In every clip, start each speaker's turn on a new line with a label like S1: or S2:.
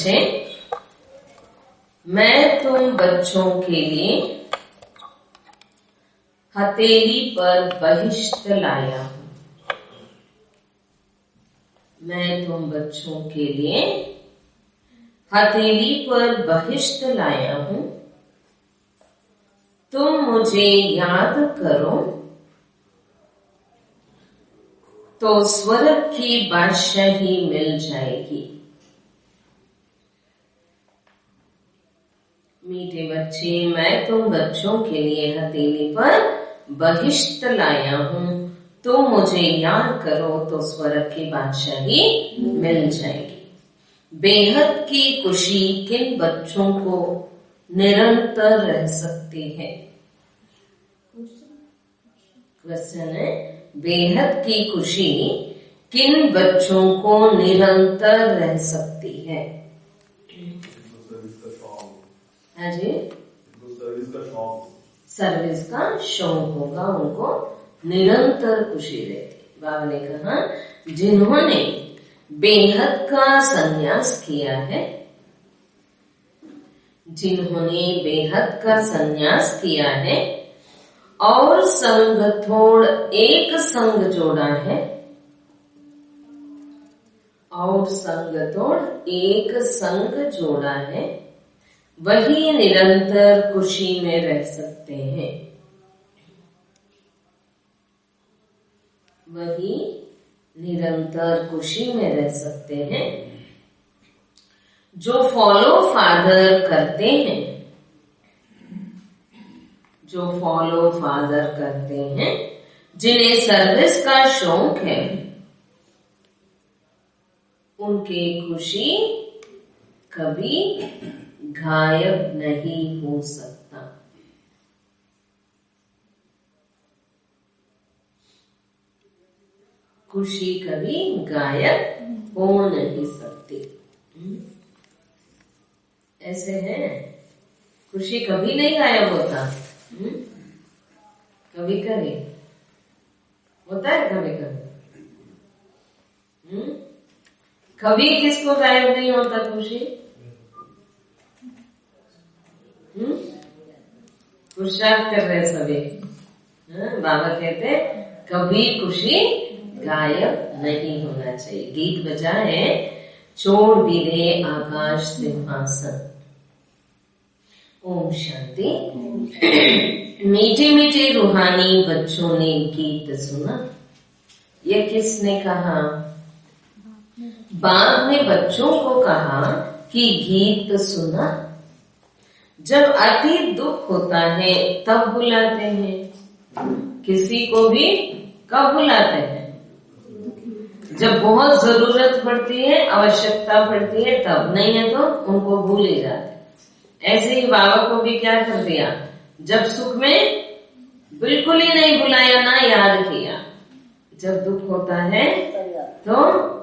S1: बच्चे, मैं तुम बच्चों के लिए हथेली पर बहिष्ट लाया हूं। मैं तुम बच्चों के लिए हथेली पर बहिष्ट लाया हूं। तुम मुझे याद करो तो स्वर्ग की बादशाही मिल जाएगी। मीठे बच्चे, मैं तुम बच्चों के लिए हथेली पर बहिष्ट लाया हूं। तुम मुझे याद करो तो स्वर्ग की बादशाही मिल जाएगी। बेहद की खुशी किन बच्चों को निरंतर रह सकती है? क्वेश्चन है, बेहद की खुशी किन बच्चों को निरंतर रह सकती है? हाँ जी, सर्विस का शौक होगा, उनको निरंतर खुशी रहती। बाबा ने कहा, जिन्होंने बेहद का संन्यास किया है, जिन्होंने बेहद का संन्यास किया है और संग थोड़ एक संग जोड़ा है, और संग तोड़ एक संग जोड़ा है, वही निरंतर खुशी में रह सकते हैं। वही निरंतर खुशी में रह सकते हैं। जो फॉलो फादर करते हैं, जो फॉलो फादर करते हैं, जिन्हें सर्विस का शौक है, उनकी खुशी कभी गायब नहीं हो सकता। खुशी कभी गायब हो नहीं सकती। ऐसे है, खुशी कभी नहीं गायब होता। कभी कभी होता है, कभी कभी। कभी किसको गायब नहीं होता खुशी? पुरुषार्थ कर रहे सभी। बाबा कहते कभी खुशी गायब नहीं होना चाहिए। गीत बजा है, छोड़ भी दे आकाश सिंहासन। ओम शांति। मीठे मीठे रूहानी बच्चों ने गीत सुना। यह किसने कहा? बाप ने बच्चों को कहा कि गीत सुना। जब अति दुख होता है तब बुलाते हैं। किसी को भी कब बुलाते हैं? जब बहुत जरूरत पड़ती है, आवश्यकता पड़ती है, तब। नहीं है तो उनको भूल ही जाते। ऐसे ही बाबा को भी क्या कर दिया, जब सुख में बिल्कुल ही नहीं बुलाया, ना याद किया। जब दुख होता है तो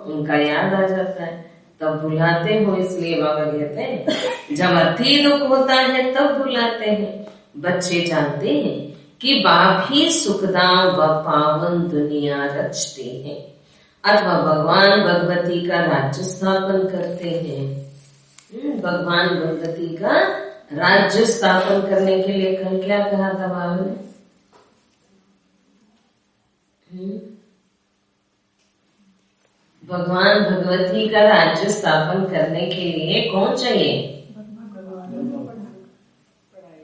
S1: उनका याद आ जाता है, तब बुलाते हो। इसलिए बाबा कहते हैं जब अति दुख होता है तब बुलाते हैं। बच्चे जानते हैं कि बाप ही सुखदाम व पावन दुनिया रचते हैं, अथवा भगवान भगवती का राज्य स्थापन करते हैं। भगवान भगवती का राज्य स्थापन करने के लिए कल क्या कहा था बाबा ने? भगवान भगवती का राज्य स्थापन करने के लिए कौन चाहिए?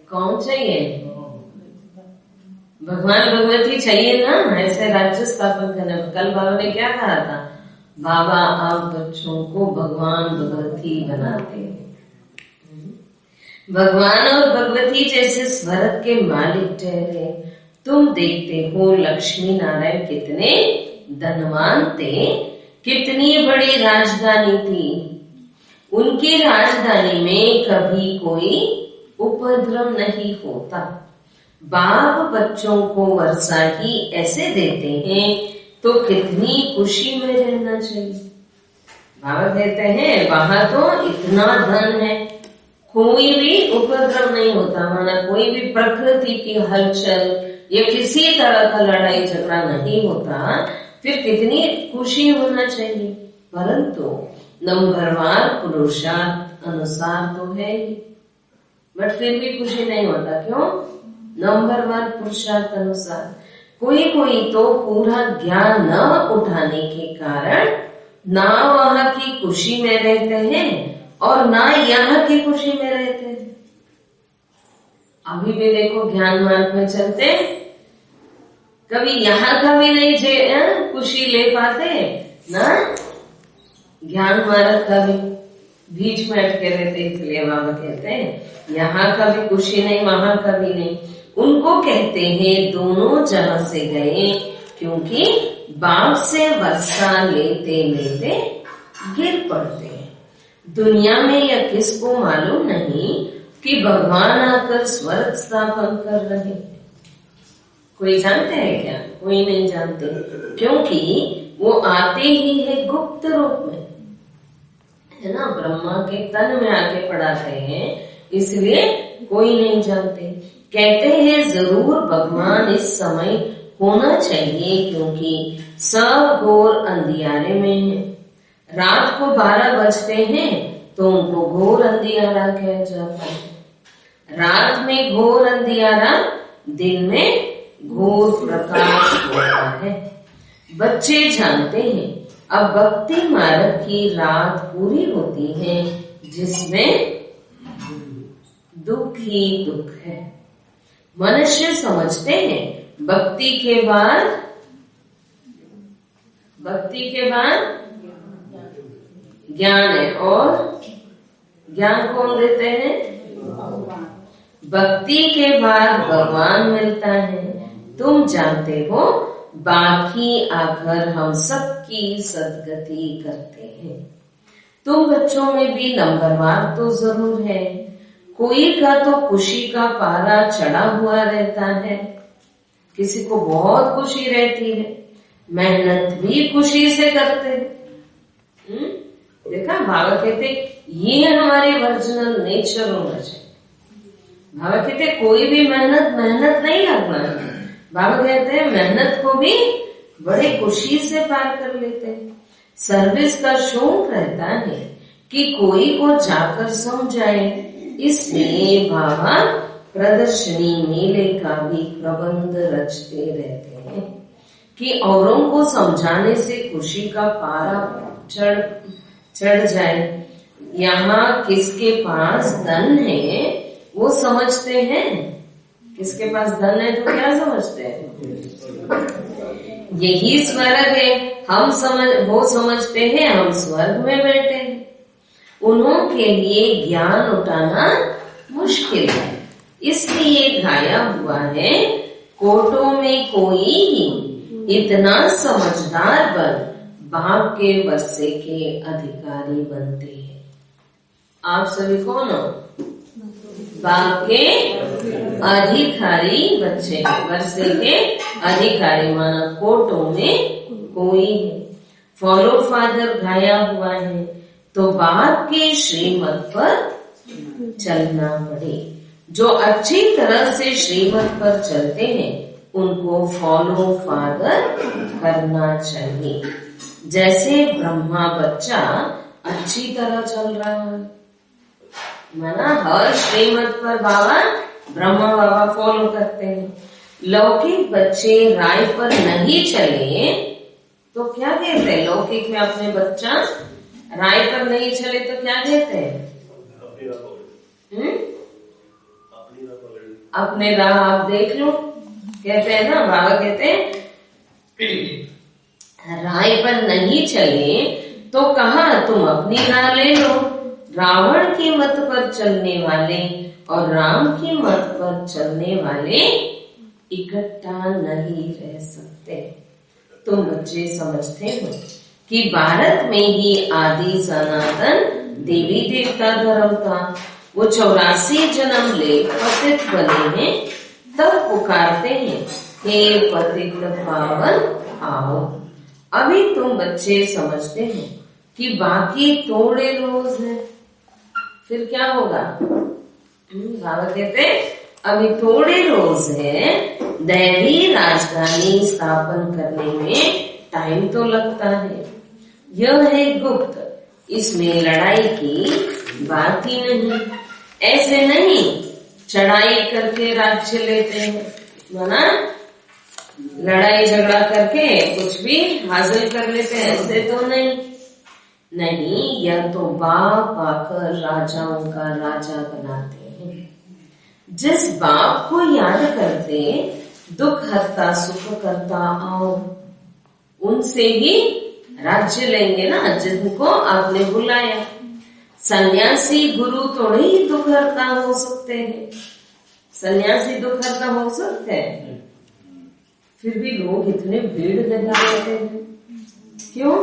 S1: कौन चाहिए? भगवान भगवती चाहिए ना, ऐसे राज्य स्थापन करने। कल बाबा ने क्या कहा था? बाबा आप बच्चों को भगवान भगवती बनाते हैं। भगवान और भगवती जैसे स्वर्ग के मालिक ठहरे। तुम देखते हो लक्ष्मी नारायण कितने धनवान थे, कितनी बड़ी राजधानी थी। उनकी राजधानी में कभी कोई उपद्रव नहीं होता। बाप बच्चों को वर्षा ही ऐसे देते हैं तो कितनी खुशी में रहना चाहिए। बाबा कहते हैं वहां तो इतना धन है, कोई भी उपद्रव नहीं होता, माना कोई भी प्रकृति की हलचल या किसी तरह का लड़ाई झगड़ा नहीं होता, फिर कितनी खुशी होना चाहिए। परंतु नंबरवार पुरुषार्थ अनुसार तो है ही, बट फिर भी खुशी नहीं होता। क्यों? नंबरवार पुरुषार्थ अनुसार। कोई कोई तो पूरा ज्ञान न उठाने के कारण ना वहां की खुशी में रहते हैं और ना यहाँ की खुशी में रहते हैं। अभी भी देखो ज्ञान मार्ग में चलते, कभी यहाँ का भी नहीं खुशी ले पाते ना ज्ञान मार्ग का भी, बीच में अटके रहते। इसलिए बाबा कहते हैं यहाँ का भी खुशी नहीं, वहां का भी नहीं। उनको कहते हैं दोनों जहां से गए, क्योंकि बाप से वर्षा लेते लेते गिर पड़ते हैं। दुनिया में यह किसको मालूम नहीं कि भगवान आकर स्वर्ग स्थापन कर रहे हैं। कोई जानते हैं क्या? कोई नहीं जानते, क्योंकि वो आते ही है गुप्त रूप में, है ना। ब्रह्मा के तन में आके पढ़ाते हैं, इसलिए कोई नहीं जानते। कहते हैं जरूर भगवान इस समय होना चाहिए, क्योंकि सब घोर अंधियारे में है। रात को 12 बजते हैं तो उनको घोर अंधियारा कहा जाता है। रात में घोर अंधियारा, दिन में घोर प्रकाश होता है। बच्चे जानते हैं अब भक्ति मार्ग की रात पूरी होती है, जिसमें दुख ही दुख है। मनुष्य समझते हैं भक्ति के बाद ज्ञान है, और ज्ञान कौन देते हैं? भक्ति के बाद भगवान मिलता है। तुम जानते हो बाकी आकर हम सबकी सदगति करते हैं। तुम बच्चों में भी नंबरवार तो जरूर है। कोई का तो खुशी का पारा चढ़ा हुआ रहता है, किसी को बहुत खुशी रहती है, मेहनत भी खुशी से करते हैं। देखा, बाबा कहते ये हमारे वर्जिनल नेचर होना चाहिए। बाबा कहते कोई भी मेहनत नहीं लगना है। बाबा कहते हैं मेहनत को भी बड़े खुशी से पार कर लेते हैं। सर्विस का शौक रहता है कि कोई को जाकर समझाए, इसलिए बाबा प्रदर्शनी मेले का भी प्रबंध रचते रहते हैं कि औरों को समझाने से खुशी का पारा चढ़ जाए। यहाँ किसके पास धन है वो समझते हैं। किसके पास धन है तो क्या समझते हैं? यही स्वर्ग है। वो समझते हैं हम स्वर्ग में बैठे हैं। उन्होंने के लिए ज्ञान उठाना मुश्किल है, इसलिए गाया हुआ है कोटों में कोई ही इतना समझदार बन बाप के वर्षे के अधिकारी बनते हैं। आप सभी कौन हो? बाप के अधिकारी बच्चे, वर्षे के अधिकारी, माना कोटों में कोई है। फॉलो फादर गाया हुआ है तो बाप के श्रीमत पर चलना पड़े। जो अच्छी तरह से श्रीमत पर चलते हैं उनको फॉलो फादर करना चाहिए। जैसे ब्रह्मा बच्चा अच्छी तरह चल रहा है, माना हर श्रीमत पर बाबा ब्रह्मा बाबा फॉलो करते हैं। लौकिक बच्चे राय पर नहीं चले तो क्या कहते हैं? लौकिक में अपने बच्चा राय पर नहीं चले तो क्या कहते हैं? अपने राह आप देख लो, कहते हैं ना। बाबा कहते हैं राय पर नहीं चले तो कहा तुम अपनी राह ले लो। रावण की मत पर चलने वाले और राम की मत पर चलने वाले इकट्ठा नहीं रह सकते। तुम बच्चे समझते हो कि भारत में ही आदि सनातन देवी देवता धर्म था। वो 84 जन्म ले पतित बने हैं, तब पुकारते हैं हे पतित पावन आओ। अभी तुम बच्चे समझते हो कि बाकी थोड़े रोज है, फिर क्या होगा? बाबा कहते अभी थोड़े रोज है, दैवी राजधानी स्थापन करने में टाइम तो लगता है। यह है गुप्त, इसमें लड़ाई की बात ही नहीं। ऐसे नहीं चढ़ाई करके राज्य लेते हैं, माना लड़ाई झगड़ा करके कुछ भी हासिल कर लेते हैं, ऐसे तो नहीं, यह तो बाप आकर राजाओं का राजा बनाते हैं। जिस बाप को याद करते दुख हरता सुख करता आओ, उनसे ही राज्य लेंगे ना जिनको आपने बुलाया। सन्यासी गुरु थोड़े ही दुख हरता हो सकते हैं, सन्यासी दुख हरता हो सकते हैं, फिर भी लोग इतने भीड़ लगा लेते हैं, क्यों?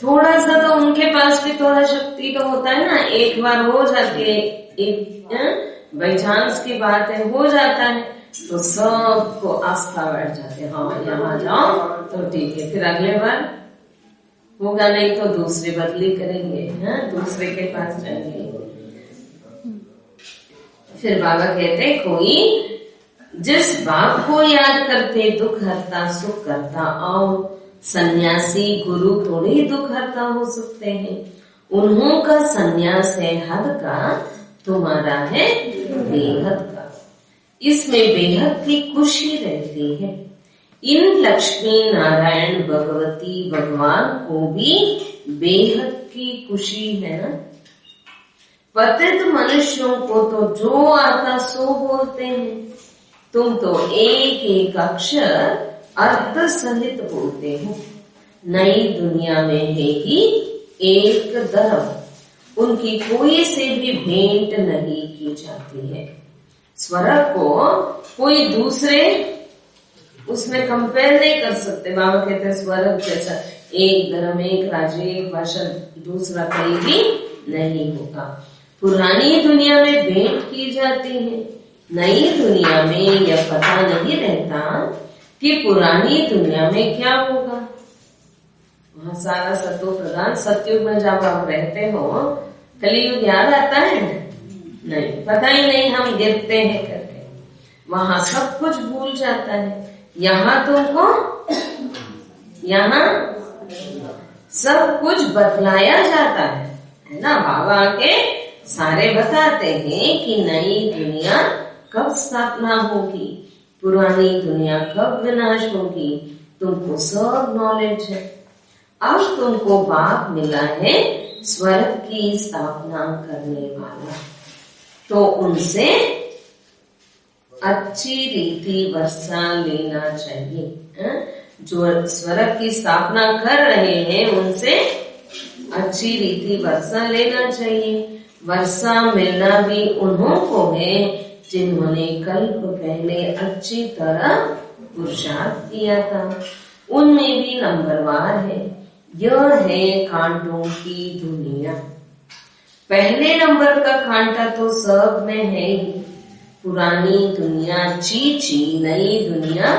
S1: थोड़ा सा तो उनके पास भी थोड़ा शक्ति तो होता है ना, एक बार हो जाती है, एक बाई चांस की बात है, हो जाता है तो सबको आस्था बैठ जाती है, हाँ यहाँ जाओ तो ठीक है, फिर अगले बार होगा नहीं तो दूसरी बदली करेंगे, दूसरे के पास जाएंगे। फिर बाबा कहते कोई जिस बाप को याद करते दुख हरता सुख करता आओ, सन्यासी गुरु थोड़े ही दुख हरता हो सकते हैं। उन्हों का सन्यास है हद का, तुम्हारा है बेहद का। इसमें बेहद की खुशी रहती है। इन लक्ष्मी नारायण भगवती भगवान को भी बेहद की खुशी है ना। पतित मनुष्यों को तो जो आता सो बोलते हैं, तुम तो एक एक अक्षर अर्थ सहित बोलते हो। नई दुनिया में है ही एक धर्म, उनकी कोई से भी भेंट नहीं की जाती है। स्वर्ग को कोई दूसरे उसमें कंपेयर नहीं कर सकते। बाबा कहते हैं स्वर्ग जैसा एक धर्म एक राज्य एक भाषा दूसरा कहीं भी नहीं होगा। पुरानी दुनिया में भेंट की जाती है, नई दुनिया में यह पता नहीं रहता कि पुरानी दुनिया में क्या होगा। वहां सारा सत्व प्रधान सतयुग में जब आप रहते हो, कलयुग याद आता है नहीं, पता ही नहीं, हम गिरते हैं करके, वहां सब कुछ भूल जाता है। यहाँ तुमको यहाँ सब कुछ बतलाया जाता है ना। बाबा के सारे बताते हैं कि नई दुनिया कब स्थापना होगी, पुरानी दुनिया कब विनाश होगी, तुमको सब नॉलेज है। अब तुमको बाप मिला है स्वर्ग की स्थापना करने वाला, तो उनसे अच्छी रीति वर्षा लेना चाहिए। जो स्वर्ग की स्थापना कर रहे हैं उनसे अच्छी रीति वर्षा लेना चाहिए। वर्षा मिलना भी उन्हों को है जिन्होंने कल्प पहले अच्छी तरह पुरुषार्थ किया था, उनमें भी नंबरवार है। यह है कांटों की दुनिया। पहले नंबर का कांटा तो सब में है ही। पुरानी दुनिया चीची, नई दुनिया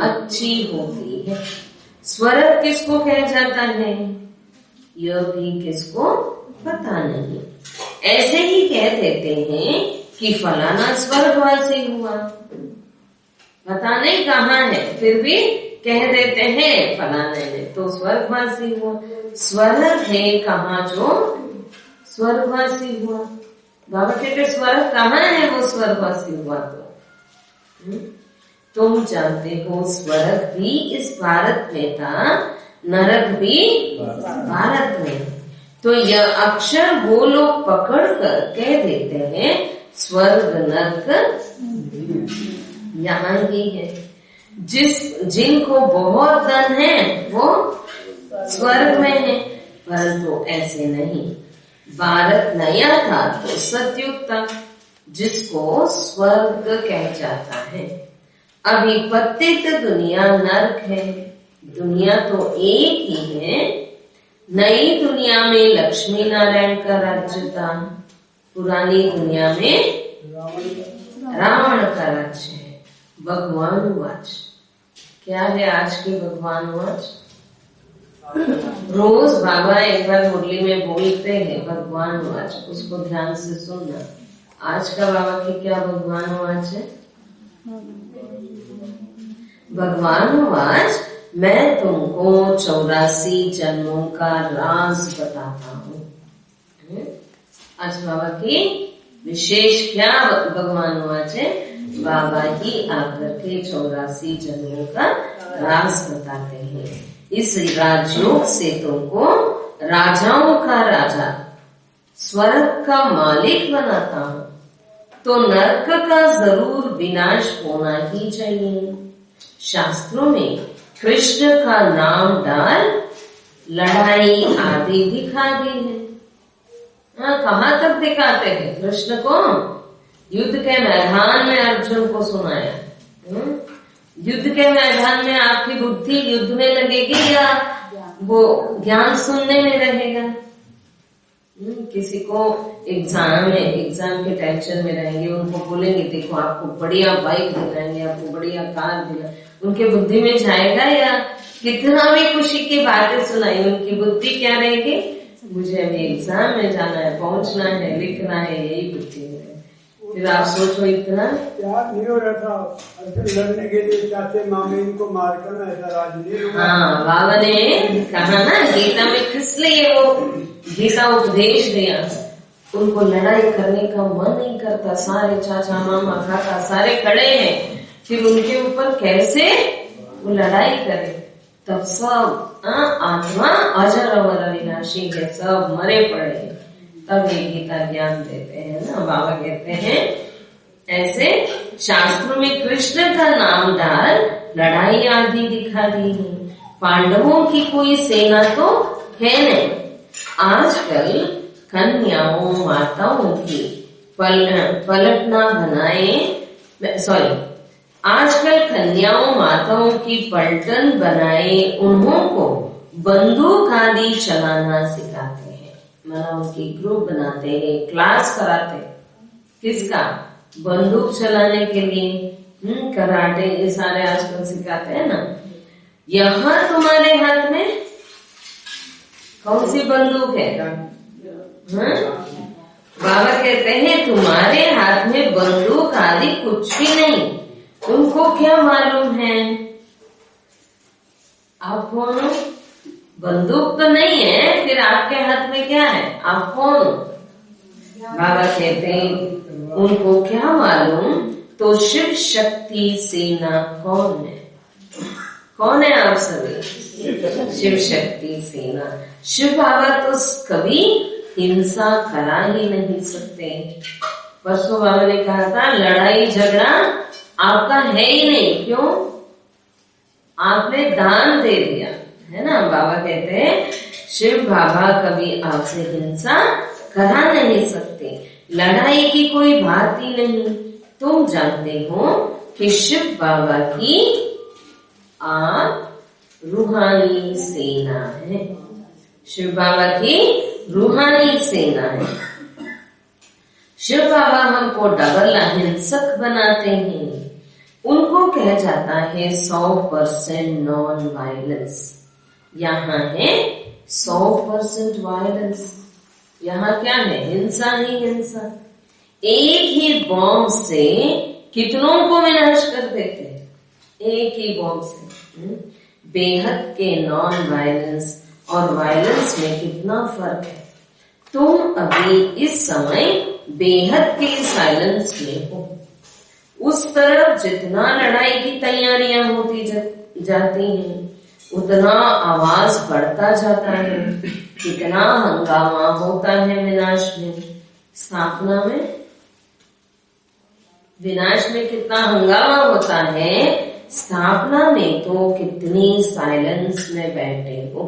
S1: अच्छी होती है। स्वर्ग किसको कहा जाता है यह भी किसको पता नहीं। ऐसे ही कह देते हैं कि फलाना स्वर्गवासी हुआ, पता नहीं कहाँ है, फिर भी कह देते हैं फलाने ने तो स्वर्गवासी हुआ। स्वर्ग है कहाँ जो स्वर्गवासी हुआ। बाबा कहते स्वर्ग कहाँ है वो स्वर्गवासी हुआ। तो तुम जानते हो स्वर्ग भी इस भारत में था, नरक भी भारत में। तो यह अक्षर वो लोग पकड़ कर कह देते हैं स्वर्ग नरक यहाँ ही है। जिनको बहुत धन है वो स्वर्ग में है, परंतु ऐसे नहीं। भारत नया था तो सतयुग था, जिसको स्वर्ग कह जाता है। अभी पतित दुनिया नरक है। दुनिया तो एक ही है। नई दुनिया में लक्ष्मी नारायण का राज्य था, पुरानी दुनिया में रावण का राज्य है। भगवान वाच क्या है आज की भगवान वाच? रोज बाबा एक बार मुरली में बोलते हैं भगवान वाच, उसको ध्यान से सुनना। आज का बाबा की क्या भगवान वाच है? भगवानुवाच मैं तुमको 84 जन्मों का राज बताता हूँ। आज बाबा की विशेष क्या भगवानुवाच है, बाबा ही आकर के 84 जन्मों का राज बताते हैं। इस राजयोग से तुमको राजाओं का राजा, स्वर्ग का मालिक बनाता हूँ, तो नरक का जरूर विनाश होना ही चाहिए। शास्त्रों में कृष्ण का नाम डाल लड़ाई आदि दिखा दी है। कहाँ तक दिखाते हैं कृष्ण को? युद्ध के मैदान में अर्जुन को सुनाया। युद्ध के मैदान में आपकी बुद्धि युद्ध में लगेगी या वो ज्ञान सुनने में रहेगा? किसी को एग्जाम के टेंशन में रहेंगे, उनको बोलेंगे देखो आपको बढ़िया बाइक दिलाएंगे, आपको बढ़िया कार दिलाएंगे, उनके बुद्धि में जाएगा? या कितना भी खुशी की बातें सुनाई, उनकी बुद्धि क्या रहेगी? मुझे अभी एग्जाम में जाना है, पहुंचना है, लिखना है, यही बुद्धि है। फिर आप सोचो इतना
S2: याद नहीं हो रहा था, लड़ने के लिए चाहते मामे इनको मार कर ऐसा राज नहीं।
S1: हाँ, बाबा ने कहा ना गीता में, किस लिए वो गीता उपदेश दिया। उनको लड़ाई करने का मन नहीं करता, सारे चाचा मामा काका सारे खड़े हैं, फिर उनके ऊपर कैसे वो लड़ाई करे? तब सब आत्मा अजर अमर अविनाशी है, सब मरे पड़े। तब ये गीता ज्ञान देते हैं ना। बाबा कहते हैं ऐसे शास्त्रों में कृष्ण का नाम डाल लड़ाई आदि दिखा दी है। पांडवों की कोई सेना तो है नहीं। आजकल कन्याओं माताओं की पलटना बनाए, आजकल कन्याओं माताओं की पलटन बनाए उन्हों को बंदूक आदि चलाना सिखाते हैं। मतलब उनकी ग्रुप बनाते हैं, क्लास कराते हैं। किसका? बंदूक चलाने के लिए कराटे, ये सारे आजकल सिखाते हैं ना। यहाँ तुम्हारे हाथ में कौन सी बंदूक है? बाबा कहते हैं तुम्हारे हाथ में बंदूक आदि कुछ भी नहीं। तुमको क्या मालूम है आप कौन हो? बंदूक तो नहीं है, फिर आपके हाथ में क्या है? आप कौन? बाबा कहते हैं उनको क्या मालूम, तो शिव शक्ति सेना कौन है? कौन है आप सभी? शिव शक्ति सेना। शिव बाबा तो कभी हिंसा करा ही नहीं सकते। परसों बाबा ने कहा था लड़ाई झगड़ा आपका है ही नहीं। क्यों? आपने दान दे दिया है ना। बाबा कहते हैं शिव बाबा कभी आपसे हिंसा करा नहीं सकते। लड़ाई की कोई बात ही नहीं। तुम जानते हो कि शिव बाबा की आप रूहानी सेना है। शिव बाबा की रूहानी सेना है। शिव बाबा हमको डबल अहिंसक बनाते हैं। उनको कहा जाता है 100% नॉन वायलेंस। यहाँ है 100% वायलेंस। यहाँ क्या है? हिंसा ही हिंसा। एक ही बॉम्ब से कितनों को विनाश कर देते हैं? एक ही बॉम्ब से। बेहद के नॉन वायलेंस और वायलेंस में कितना फर्क है। तुम अभी इस समय बेहद के साइलेंस में हो। उस तरफ जितना लड़ाई की तैयारियां होती जाती हैं, उतना आवाज बढ़ता जाता है। कितना हंगामा होता है विनाश में। स्थापना में, विनाश में कितना हंगामा होता है। स्थापना में तो कितनी साइलेंस में बैठे हो।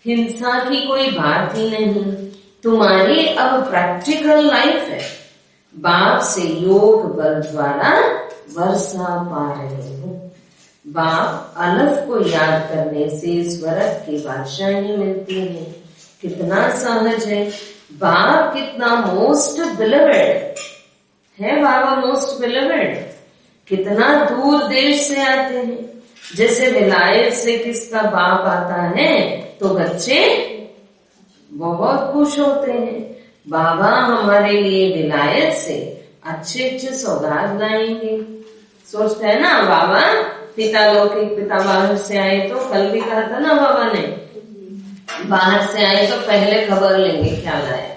S1: हिंसा की कोई बात ही नहीं। तुम्हारी अब प्रैक्टिकल लाइफ है। बाप से योग बल द्वारा वर्षा पा रहे हो। बाप अलफ को याद करने से स्वर्ग की बादशाही मिलती है। कितना सहज है। बाप कितना मोस्ट बिलीवेड है। बाबा मोस्ट बिलीवेड। कितना दूर देश से आते हैं। जैसे विलायत से किसका बाप आता है तो बच्चे बहुत खुश होते हैं। बाबा हमारे लिए विलायत से अच्छे अच्छे सौगात लाएंगे। सोचते हैं ना बाबा पिता लौकिक पिता बाहर से आए तो कल भी कहा था ना बाबा ने, बाहर से आए तो पहले खबर लेंगे क्या लाए।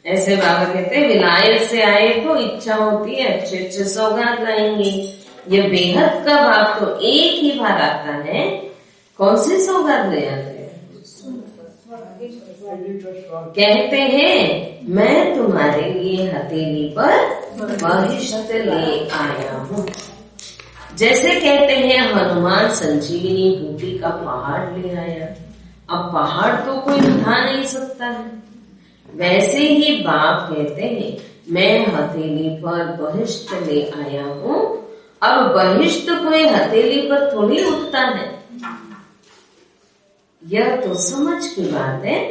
S1: ऐसे बाबा कहते हैं विलायत से आए तो इच्छा होती है अच्छे अच्छे सौगात लाएंगे। ये बेहद का बाप तो एक ही बार आता है, कौन सी सौगात ले आते हैं? कहते हैं मैं तुम्हारे लिए हथेली पर बहिष्ठ ले आया हूँ। जैसे कहते हैं हनुमान संजीवनी बूटी का पहाड़ ले आया। अब पहाड़ तो कोई उठा नहीं सकता है, वैसे ही बाप कहते हैं मैं हथेली पर बहिष्ठ ले आया हूँ। अब बहिष्ठ कोई हथेली पर थोड़ी उठता है। यह तो समझ की बात है।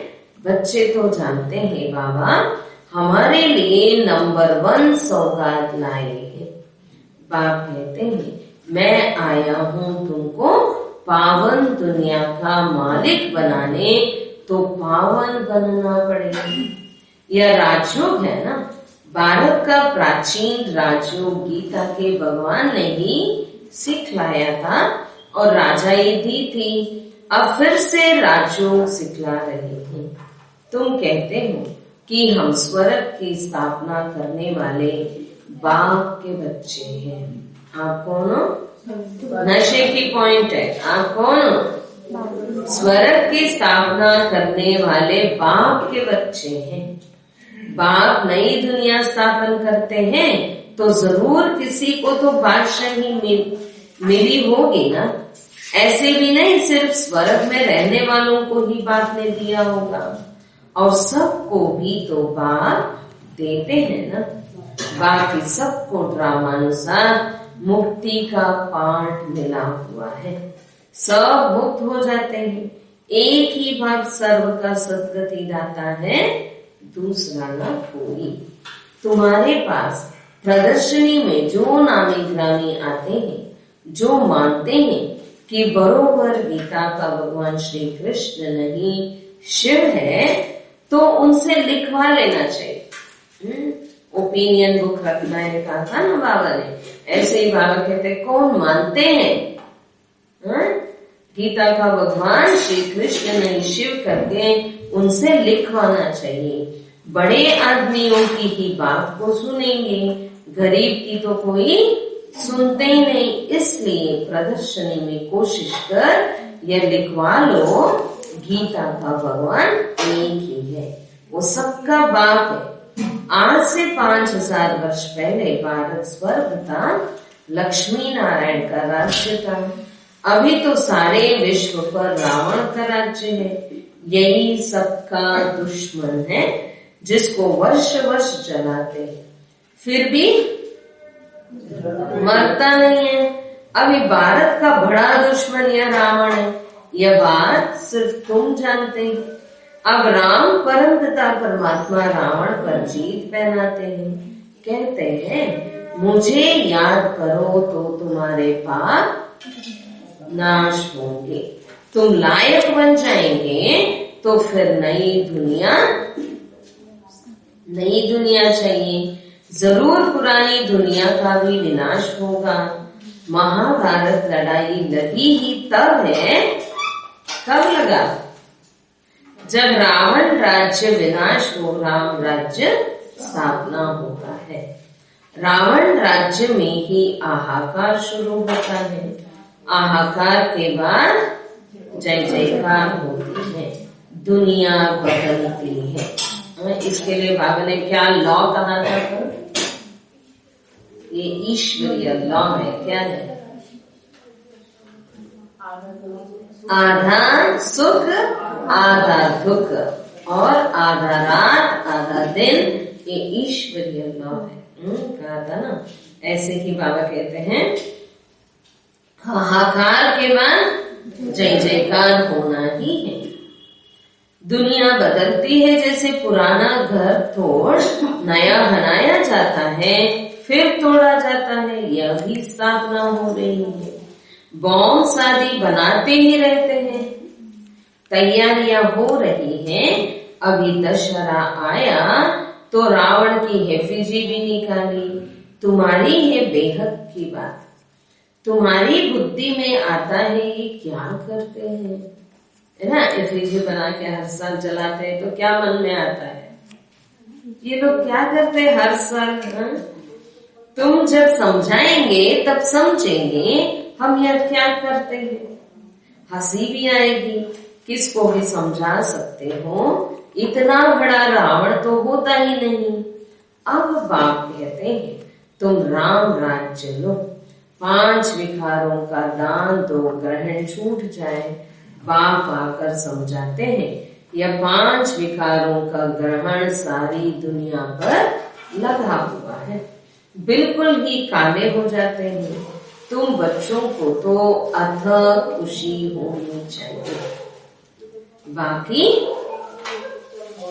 S1: बच्चे तो जानते हैं बाबा हमारे लिए नंबर 1 सौगात लाए हैं। बाप कहते हैं मैं आया हूँ तुमको पावन दुनिया का मालिक बनाने, तो पावन बनना पड़ेगा। यह राजयोग है ना, भारत का प्राचीन राजयोग गीता के भगवान ने ही सिखलाया था और राजाई दी थी। अब फिर से राजयोग सिखला रहे हैं। तुम कहते हो कि हम स्वर्ग की स्थापना करने वाले बाप के बच्चे हैं। आप कौन हो? नशे की पॉइंट है। आप कौन हो? स्वर्ग की स्थापना करने वाले बाप के बच्चे हैं। बाप नई दुनिया स्थापन करते हैं तो जरूर किसी को तो बादशाही मिली होगी ना। ऐसे भी नहीं सिर्फ स्वर्ग में रहने वालों को ही बाप ने दिया होगा, और सबको भी तो बाप देते हैं ना। बाकी सबको ड्रामानुसार मुक्ति का पाठ मिला हुआ है। सब मुक्त हो जाते हैं। एक ही भाग सर्व का सद्गति दाता है, दूसरा ना कोई। तुम्हारे पास प्रदर्शनी में जो नामी ग्रामी आते हैं, जो मानते हैं कि बरोबर गीता का भगवान श्री कृष्ण नहीं शिव है, तो उनसे लिखवा लेना चाहिए। ओपिनियन बुक रखना है कहा था ना बाबा ने। ऐसे ही बाबा कहते कौन मानते हैं गीता का भगवान श्री कृष्ण नहीं शिव करके, उनसे लिखवाना चाहिए। बड़े आदमियों की ही बात को सुनेंगे, गरीब की तो कोई सुनते ही नहीं। इसलिए प्रदर्शनी में कोशिश कर यह लिखवा लो गीता का भगवान एक ही है, वो सबका बाप है। आज से 5000 वर्ष पहले भारत स्वर्ग था, लक्ष्मी नारायण का राज्य था। अभी तो सारे विश्व पर रावण का राज्य है। यही सबका दुश्मन है, जिसको वर्ष वर्ष जलाते फिर भी मरता नहीं है। अभी भारत का बड़ा दुश्मन यह रावण है। यह बात सिर्फ तुम जानते हो। अब राम परमपिता परमात्मा रावण पर जीत पहनाते हैं। कहते हैं मुझे याद करो तो तुम्हारे पाप नाश होंगे, तुम लायक बन जाएंगे, तो फिर नई दुनिया चाहिए। जरूर पुरानी दुनिया का भी विनाश होगा। महाभारत लड़ाई लगी ही तब है। कब लगा? जब रावण राज्य विनाश हो, राम राज्य स्थापना होता है। रावण राज्य में ही हाहाकार शुरू होता है। हाहाकार के बाद जय जयकार होती है, दुनिया बदलती है। इसके लिए बाबा ने क्या लॉ कहा था? ये ईश्वरीय लॉ है। क्या है? आधा सुख आधा दुख और आधा रात आधा दिन, ये ईश्वरीय लॉ है। कहा था ना। ऐसे ही बाबा कहते हैं हाहाकार के बाद जय जयकार होना ही है। दुनिया बदलती है, जैसे पुराना घर तोड़ नया बनाया जाता है, फिर तोड़ा जाता है। यह भी स्थापना हो रही है। बॉम्ब शादी बनाते ही रहते हैं, तैयारियां हो रही हैं। अभी दशहरा आया तो रावण की एफिजी भी निकाली। तुम्हारी है बेहद की बात। तुम्हारी बुद्धि में आता है ये क्या करते हैं, है ना। एफिजी बना के हर साल जलाते हैं तो क्या मन में आता है, ये लोग क्या करते हैं हर साल। तुम जब समझाएंगे तब समझेंगे हम यह क्या करते हैं। हंसी भी आएगी, किसको भी समझा सकते हो, इतना बड़ा रावण तो होता ही नहीं। अब बाप कहते हैं तुम राम राज्य लो, 5 विकारों का दान दो, ग्रहण छूट जाए। बाप आकर समझाते हैं यह 5 विकारों का ग्रहण सारी दुनिया पर लगा हुआ है, बिल्कुल ही काले हो जाते हैं। तुम बच्चों को तो अथक खुशी होनी चाहिए, बाकी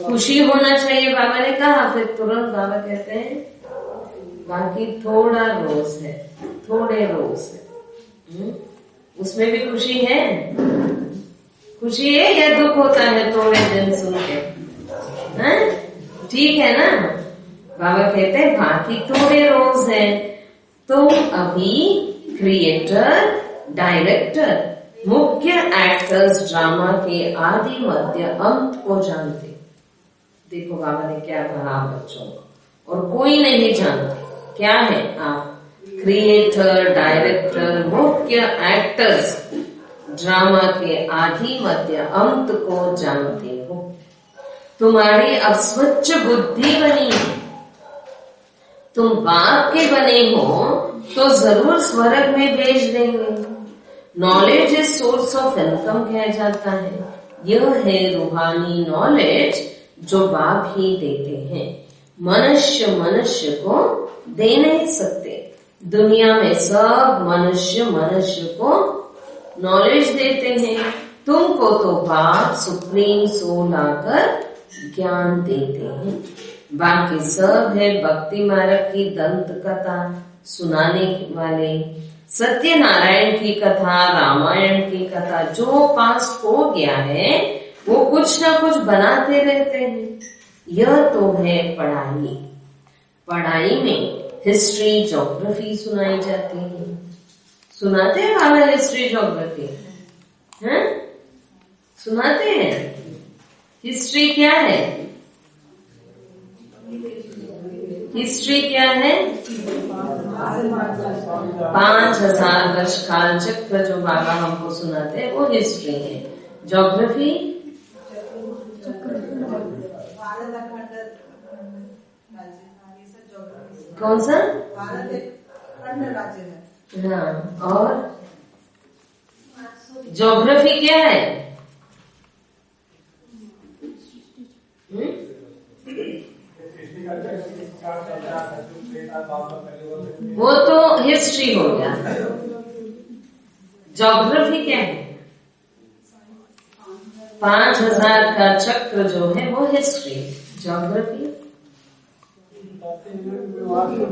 S1: खुशी होना चाहिए बाबा ने कहा। फिर तुरंत बाबा कहते हैं बाकी थोड़ा रोज है, थोड़े रोज है, उसमें भी खुशी है। खुशी है या दुख होता है थोड़े दिन सुन के, ठीक है ना। बाबा कहते हैं बाकी थोड़े रोज है। तुम अभी क्रिएटर, डायरेक्टर, मुख्य एक्टर्स ड्रामा के आदि मध्य अंत को जानते। देखो बाबा ने क्या कहा बच्चों को, और कोई नहीं जानते क्या है आप। क्रिएटर, डायरेक्टर, मुख्य एक्टर्स ड्रामा के आदि मध्य अंत को जानते हो। तुम्हारी अब स्वच्छ बुद्धि बनी, तुम बाप के बने हो तो जरूर स्वर्ग में भेज देंगे। Knowledge is source of income कहा जाता है। यह है रूहानी नॉलेज जो बाप ही देते हैं, मनुष्य को दे नहीं सकते। दुनिया में सब मनुष्य को नॉलेज देते हैं, तुमको तो बाप सुप्रीम सोल आकर ज्ञान देते हैं। बाकी सब है भक्ति मार्ग की दंत कथा सुनाने वाले, सत्यनारायण की कथा, रामायण की कथा। जो पास हो गया है वो कुछ ना कुछ बनाते रहते हैं। यह तो है पढ़ाई। पढ़ाई में हिस्ट्री, ज्योग्राफी सुनाई जाती है। सुनाते हैं बाबा हिस्ट्री, ज्योग्राफी, हैं? सुनाते हैं। हिस्ट्री क्या है? हिस्ट्री क्या है? 5000 वर्ष काल चक्र जो बाबा हमको सुनाते हैं वो हिस्ट्री है। ज्योग्राफी कौन सा? भारत एक खंड राज्य है। हाँ, और ज्योग्राफी क्या है? वो तो हिस्ट्री हो गया। ज्योग्राफी क्या है? 5000 का चक्र जो है वो हिस्ट्री। ज्योग्राफी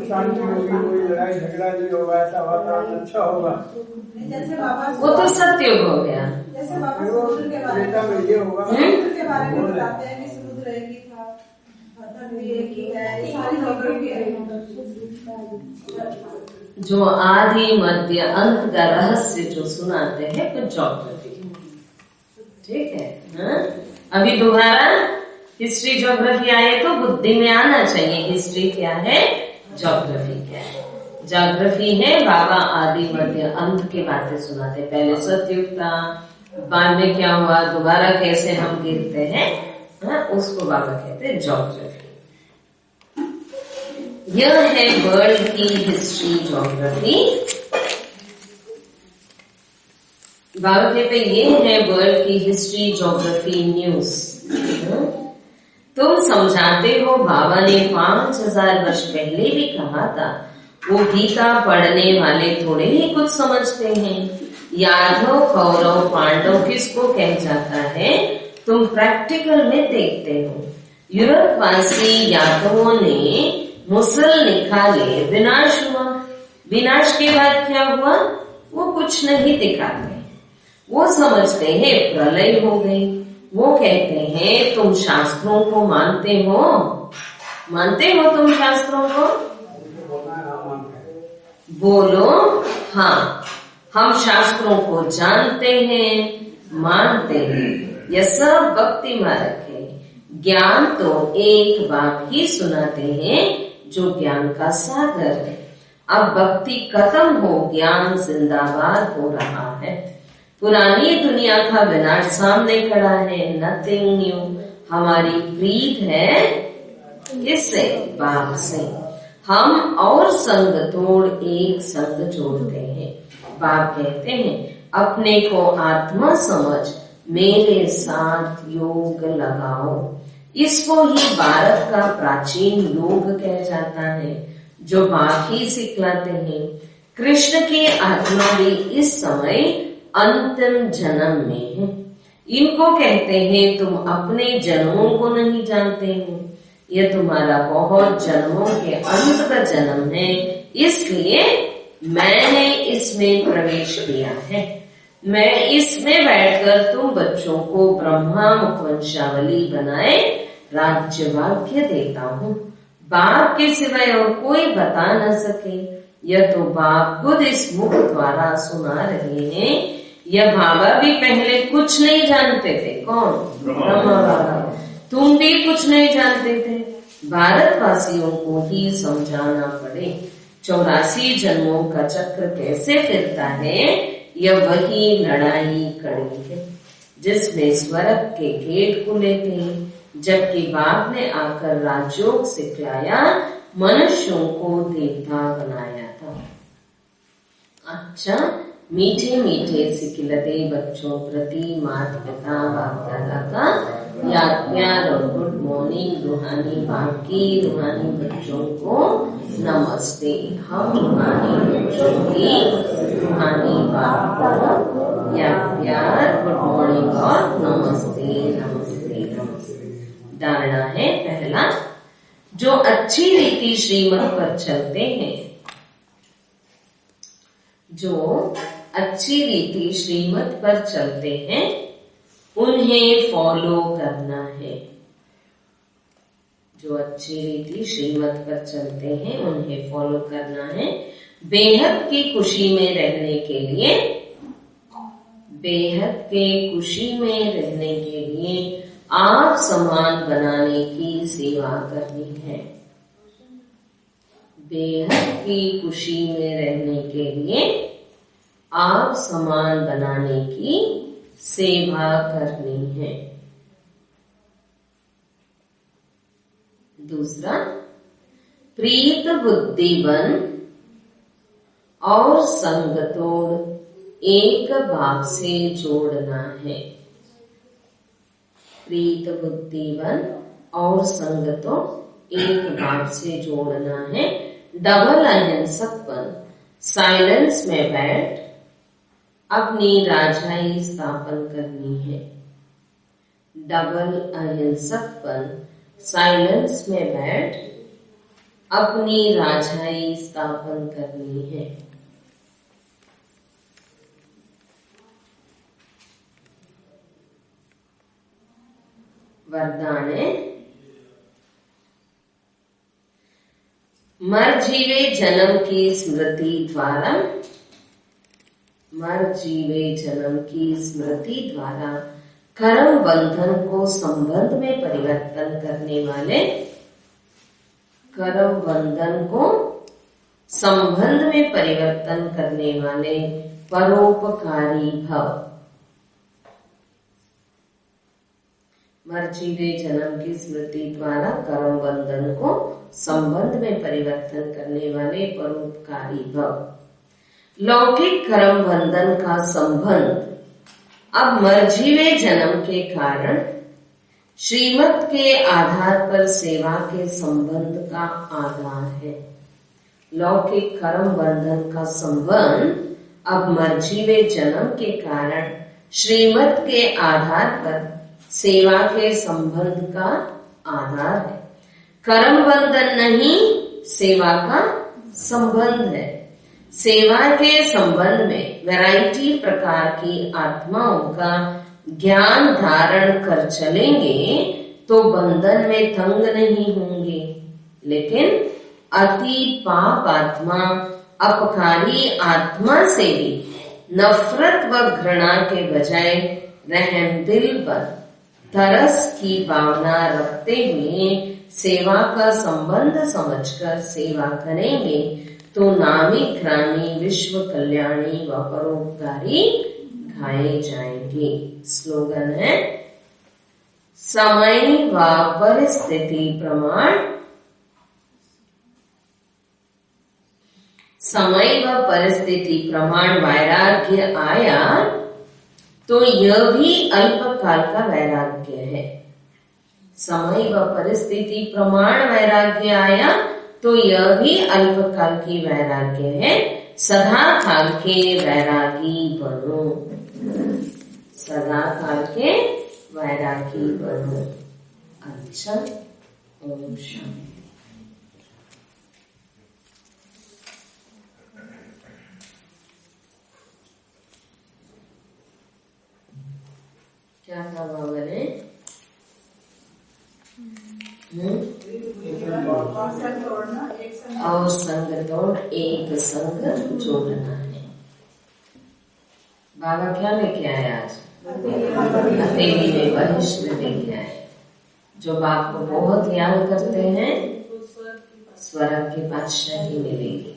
S1: शांति होगी, कोई लड़ाई झगड़ा नहीं होगा, ऐसा वातावरण अच्छा होगा। जैसे बाबा वो तो सत्युग हो गया। जैसे बाबा समुद्र के बारे में ये होगा, समुद्र के बारे में बताते हैं कि समुद्र एक ही था, एक ही है, सारी ज्योग्राफी है। जो आदि मध्य अंत का रहस्य जो सुनाते हैं तो ज्योग्राफी, ठीक है ना। अभी दोबारा हिस्ट्री ज्योग्राफी आए तो बुद्धि में आना चाहिए हिस्ट्री क्या है, ज्योग्राफी क्या है। ज्योग्राफी है बाबा आदि मध्य अंत की बातें सुनाते। पहले सतयुग था, बाद में क्या हुआ, दोबारा कैसे हम गिरते हैं, उसको बाबा कहते हैं ज्योग्राफी। यह है वर्ल्ड की हिस्ट्री ज्योग्राफी। बाबा कहते ये है वर्ल्ड की हिस्ट्री ज्योग्राफी न्यूज। तुम समझाते हो बाबा ने 5000 वर्ष पहले भी कहा था। वो गीता पढ़ने वाले थोड़े ही कुछ समझते हैं। यादव, कौरव, पांडव किसको कह जाता है तुम प्रैक्टिकल में देखते हो। यूरोपवासी यादवों ने मुसल निकाले, विनाश हुआ। विनाश के बाद क्या हुआ वो कुछ नहीं दिखाते। वो समझते हैं प्रलय हो गई। वो कहते हैं तुम शास्त्रों को मानते हो? मानते हो तुम शास्त्रों को? बोलो हाँ, हम शास्त्रों को जानते हैं, मानते हैं। यह सब भक्ति मार्ग है। ज्ञान तो एक बात ही सुनाते हैं जो ज्ञान का सागर है। अब भक्ति खत्म हो, ज्ञान जिंदाबाद हो रहा है। पुरानी दुनिया का विनाश सामने खड़ा है। Nothing new. हमारी प्रीत है किससे? बाप से। हम और संग तोड़ एक संग जोड़ते हैं। बाप कहते हैं अपने को आत्मा समझ, मेरे साथ योग लगाओ। इसको ही भारत का प्राचीन योग कह जाता है, जो बाप ही सिखलाते हैं। कृष्ण की आत्मा भी इस समय अंतिम जन्म में है। इनको कहते हैं तुम अपने जन्मों को नहीं जानते हो। यह तुम्हारा बहुत जन्मों के अंत का जन्म है, इसलिए मैंने इसमें प्रवेश किया है। मैं इसमें बैठकर तुम बच्चों को ब्रह्मा मुखवंशावली बनाए राज्य वाक्य देता हूँ। बाप के सिवाय और कोई बता न सके। यह तो बाप खुद इस मुख द्वारा सुना रहे हैं। यह बाबा भी पहले कुछ नहीं जानते थे। कौन? ब्रह्मा बाबा। तुम भी कुछ नहीं जानते थे। भारतवासियों को ही समझाना पड़े 84 जन्मों का चक्र कैसे फिरता है। यह वही लड़ाई कड़ी है जिसमें स्वर्ग के गेट खुले थे, जबकि बाप ने आकर राजयोग सिखलाया, मनुष्यों को देवता बनाया था। अच्छा, मीठे मीठे सिखिलते बच्चों प्रति माता पिता बाप दादा का याद प्यार और गुड मॉर्निंग। रूहानी बाप की, रूहानी बच्चों को नमस्ते। हम रूहानी बच्चों की, रूहानी बाप को याद प्यार, गुड मॉर्निंग और नमस्ते नमस्ते नमस्ते। धारणा है पहला, जो अच्छी रीति श्रीमत पर चलते हैं, जो अच्छी रीति श्रीमत पर चलते हैं, उन्हें फॉलो करना है। जो अच्छी रीति श्रीमत पर चलते हैं, उन्हें फॉलो करना है। बेहद की खुशी में रहने के लिए, बेहद के खुशी में रहने के लिए आप समान बनाने की सेवा करनी है। बेहद की खुशी में रहने के लिए आप समान बनाने की सेवा करनी है। दूसरा, प्रीत बुद्धि बन और संग तोड़ एक भाव से जोड़ना है। प्रीत बुद्धि बन और संग तोड़ एक भाव से जोड़ना है। डबल अहिंसकपन, साइलेंस में बैठ अपनी राजाई स्थापन करनी है। डबल अहिंसकपन, साइलेंस में बैठ अपनी राजाई स्थापन करनी है। वरदान है, मर जीवे जन्म की स्मृति द्वारा, मर जीवे जन्म की स्मृति द्वारा कर्म बंधन को संबंध में परिवर्तन करने वाले, कर्म बंधन को संबंध में परिवर्तन करने वाले परोपकारी भव। मर जीवे जन्म की स्मृति द्वारा कर्म बंधन को संबंध में परिवर्तन करने वाले परोपकारी भव। लौकिक कर्म बंधन का संबंध अब मर्जीवे जन्म के कारण श्रीमत के आधार पर सेवा के संबंध का आधार है। लौकिक कर्म बंधन का संबंध अब मर्जीवे जन्म के कारण श्रीमत के आधार पर सेवा के संबंध का आधार है। कर्म बंधन नहीं, सेवा का संबंध है। सेवा के संबंध में वैरायटी प्रकार की आत्माओं का ज्ञान धारण कर चलेंगे तो बंधन में तंग नहीं होंगे, लेकिन अति पाप आत्मा अपकारी आत्मा से भी नफरत व घृणा के बजाय रहम दिल पर तरस की भावना रखते हुए सेवा का संबंध समझकर सेवा करेंगे तो नामी ग्रामी विश्व कल्याणी व परोपकारी खाए जाएंगे। स्लोगन है समय व परिस्थिति प्रमाण, समय व परिस्थिति प्रमाण वैराग्य आया तो यह भी अल्पकाल का वैराग्य है। समय व परिस्थिति प्रमाण वैराग्य आया तो यह भी अल्पकाल की वैराग्य है। सदा काल के वैरागी बनो, सदा काल के वैरागी बनो। अच्छा, ओम शांति। क्या था बाबा ने? और संग तोड़ एक संग जोड़ना है। बाबा क्या लेके आए आज? हथेली में वरिष्ठ लेके आए। जो बाप को बहुत याद करते हैं स्वर्ग की बादशाही मिलेगी।